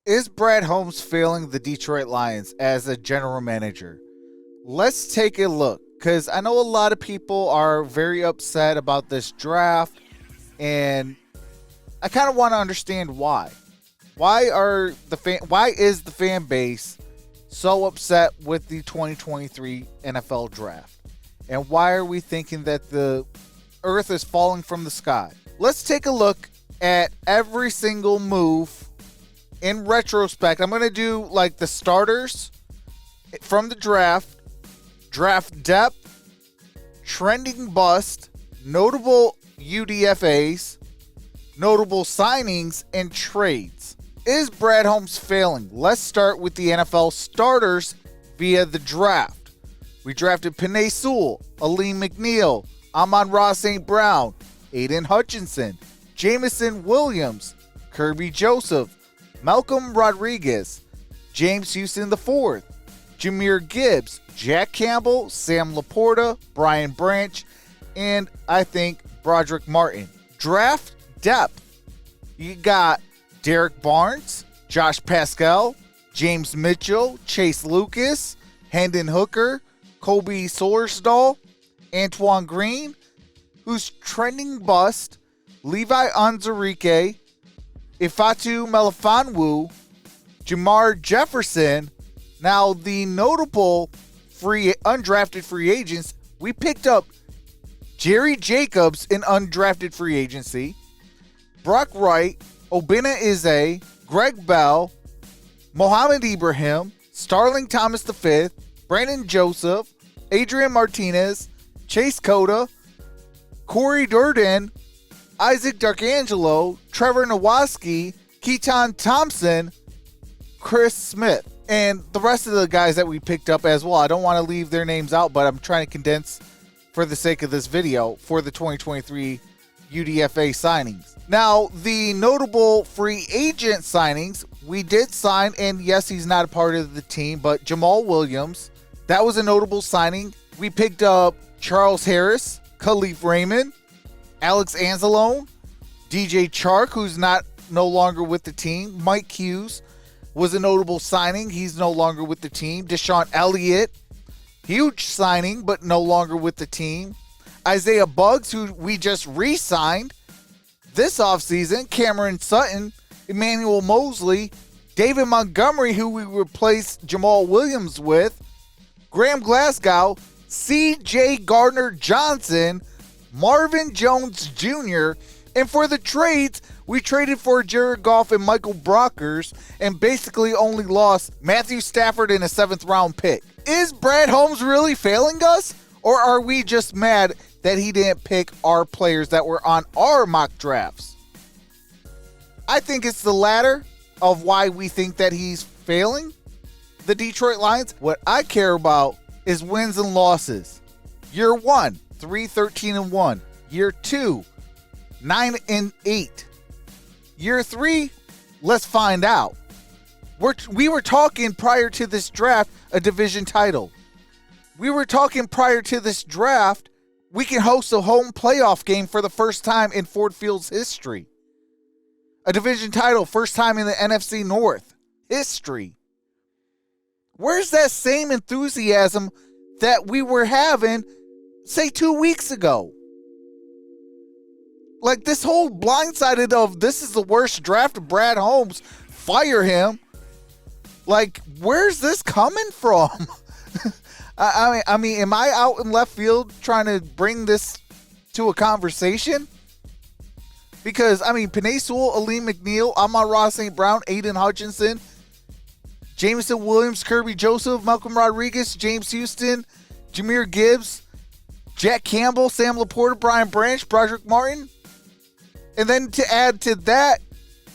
Is Brad Holmes failing the Detroit Lions as a general manager? Let's take a look, because I know a lot of people are very upset about this draft, and I kind of want to understand why. Why is the fan base so upset with the 2023 NFL draft? And why are we thinking that the earth is falling from the sky? Let's take a look at every single move in retrospect. I'm going to do like the starters from the draft depth, trending bust, notable UDFAs, notable signings, and trades. Is Brad Holmes failing? Let's start with the NFL starters via the draft. We drafted Penei Sewell, Aleem McNeil, Amon-Ra St. Brown, Aiden Hutchinson, Jamison Williams, Kirby Joseph, Malcolm Rodriguez, James Houston IV, Jahmyr Gibbs, Jack Campbell, Sam Laporta, Brian Branch, and I think Broderick Martin. Draft depth. You got Derek Barnes, Josh Pascal, James Mitchell, Chase Lucas, Hendon Hooker, Kobe Sorsdal, Antoine Green, who's trending bust, Levi Onwuzurike, Ifeatu Melifonwu, Jamar Jefferson. Now, the notable undrafted free agents, we picked up Jerry Jacobs in undrafted free agency, Brock Wright, Obinna Eze, Greg Bell, Mohamed Ibrahim, Starling Thomas V, Brandon Joseph, Adrian Martinez, Chase Cota, Corey Durden, Isaac Darkangelo, Trevor Nowatzki, Keaton Thompson, Chris Smith, and the rest of the guys that we picked up as well. I don't want to leave their names out, but I'm trying to condense for the sake of this video for the 2023 UDFA signings. Now, the notable free agent signings, we did sign, and yes, he's not a part of the team, but Jamal Williams, that was a notable signing. We picked up Charles Harris, Khalif Raymond, Alex Anzalone, DJ Chark, who's no longer with the team. Mike Hughes was a notable signing. He's no longer with the team. Deshaun Elliott, huge signing, but no longer with the team. Isaiah Buggs, who we just re-signed this offseason. Cameron Sutton, Emmanuel Mosley, David Montgomery, who we replaced Jamal Williams with, Graham Glasgow, C.J. Gardner-Johnson, Marvin Jones Jr., and for the trades, we traded for Jared Goff and Michael Brockers and basically only lost Matthew Stafford in a 7th-round pick. Is Brad Holmes really failing us, or are we just mad that he didn't pick our players that were on our mock drafts? I think it's the latter of why we think that he's failing the Detroit Lions. What I care about is wins and losses. Year 1, 3-13-1. Year 2, 9-8. Year 3, let's find out. We were talking prior to this draft a division title. We were talking prior to this draft we can host a home playoff game for the first time in Ford Field's history. A division title, first time in the NFC North history. Where's that same enthusiasm that we were having, say, 2 weeks ago? Like, this whole blindsided of this is the worst draft of Brad Holmes, fire him. Like, where's this coming from? I mean, am I out in left field trying to bring this to a conversation? Because, I mean, Penei Sewell, Aleem McNeil, Amon-Ra St. Brown, Aiden Hutchinson, Jamison Williams, Kirby Joseph, Malcolm Rodriguez, James Houston, Jahmyr Gibbs, Jack Campbell, Sam Laporta, Brian Branch, Broderick Martin. And then to add to that,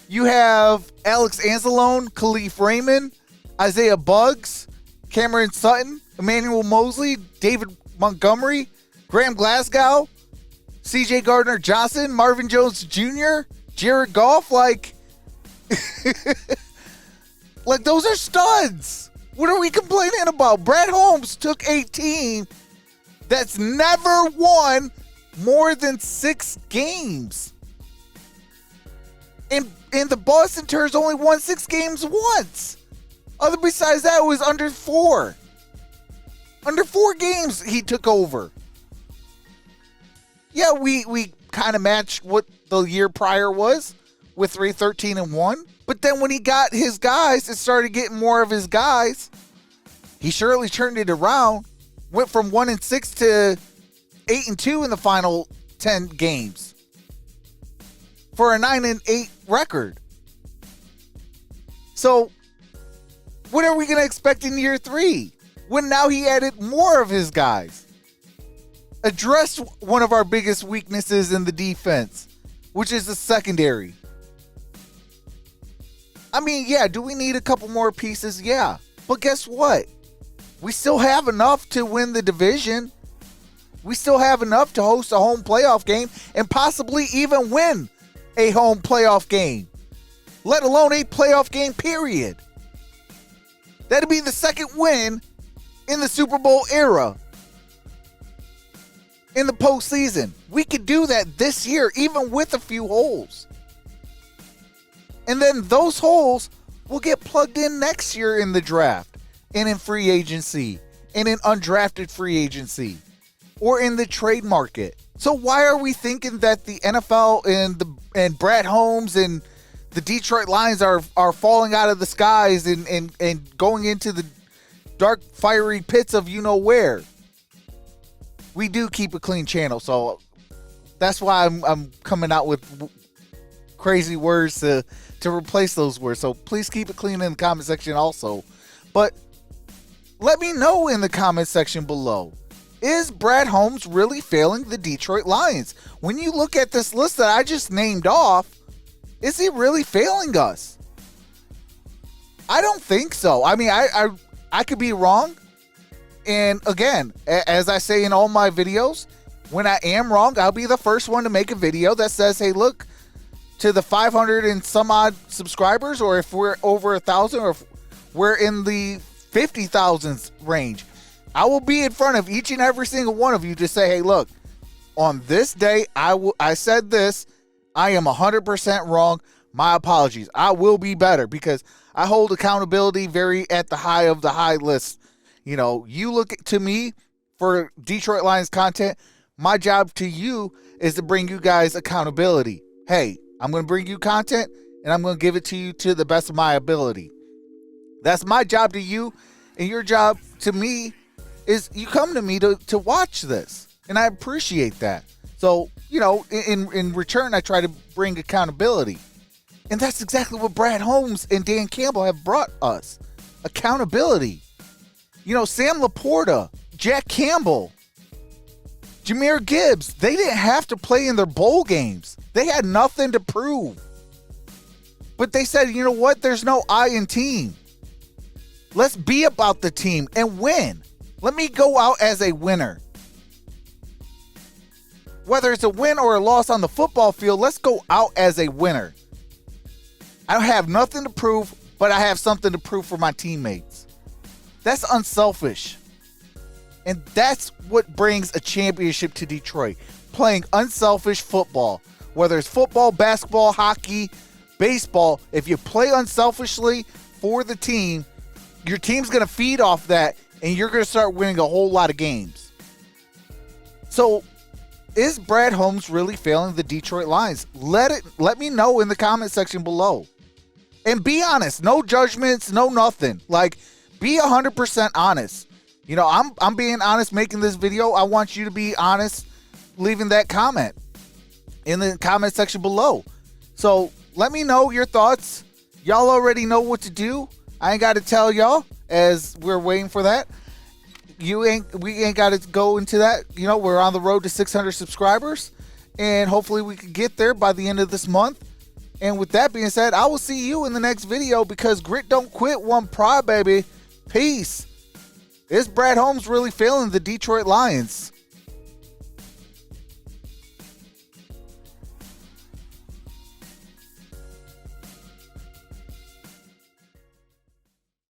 you have Alex Anzalone, Khalif Raymond, Isaiah Buggs, Cameron Sutton, Emmanuel Mosley, David Montgomery, Graham Glasgow, C.J. Gardner-Johnson, Marvin Jones Jr., Jared Goff. Like those are studs. What are we complaining about? Brad Holmes took a team that's never won more than 6 games. And And the Boston Terps only won 6 games once. Other besides that, it was under 4. Under 4 games he took over. Yeah, we kind of matched what the year prior was with 3-13-1. But then when he got his guys and started getting more of his guys, he surely turned it around. Went from 1-6 to 8-2 in the final 10 games for a 9-8 record. So what are we going to expect in year 3 when now he added more of his guys? Addressed one of our biggest weaknesses in the defense, which is the secondary. I mean, yeah, do we need a couple more pieces? Yeah. But guess what? We still have enough to win the division. We still have enough to host a home playoff game and possibly even win a home playoff game, let alone a playoff game, period. That'd be the second win in the Super Bowl era in the postseason. We could do that this year, even with a few holes. And then those holes will get plugged in next year in the draft and in free agency and in undrafted free agency or in the trade market. So why are we thinking that the NFL and Brad Holmes and the Detroit Lions are falling out of the skies and going into the dark, fiery pits of you-know-where? We do keep a clean channel, so that's why I'm coming out with crazy words to replace those words. So please keep it clean in the comment section also. But let me know in the comment section below. Is Brad Holmes really failing the Detroit Lions? When you look at this list that I just named off, is he really failing us? I don't think so. I mean, I could be wrong. And again, as I say in all my videos, when I am wrong, I'll be the first one to make a video that says, hey, look, to the 500 and some odd subscribers, or if we're over 1,000, or if we're in the 50,000s range, I will be in front of each and every single one of you to say, hey, look, on this day, I said this. I am 100% wrong. My apologies. I will be better because I hold accountability very at the high of the high list. You know, you look to me for Detroit Lions content. My job to you is to bring you guys accountability. Hey, I'm going to bring you content and I'm going to give it to you to the best of my ability. That's my job to you, and your job to me is you come to me to watch this, and I appreciate that. So, you know, in return, I try to bring accountability, and that's exactly what Brad Holmes and Dan Campbell have brought us, accountability. You know, Sam Laporta, Jack Campbell, Jahmyr Gibbs, they didn't have to play in their bowl games. They had nothing to prove. But they said, you know what? There's no I in team. Let's be about the team and win. Let me go out as a winner. Whether it's a win or a loss on the football field, let's go out as a winner. I don't have nothing to prove, but I have something to prove for my teammates. That's unselfish. And that's what brings a championship to Detroit. Playing unselfish football. Whether it's football, basketball, hockey, baseball, if you play unselfishly for the team, your team's going to feed off that, and you're going to start winning a whole lot of games. So, is Brad Holmes really failing the Detroit Lions? Let me know in the comment section below. And be honest. No judgments, no nothing. Like, be 100% honest. You know, I'm being honest making this video. I want you to be honest leaving that comment in the comment section below. So, let me know your thoughts. Y'all already know what to do. I ain't got to tell y'all as we're waiting for that. We ain't got to go into that. You know, we're on the road to 600 subscribers, and hopefully we can get there by the end of this month. And with that being said, I will see you in the next video, because grit don't quit, one pride, baby. Peace. Is Brad Holmes really failing the Detroit Lions?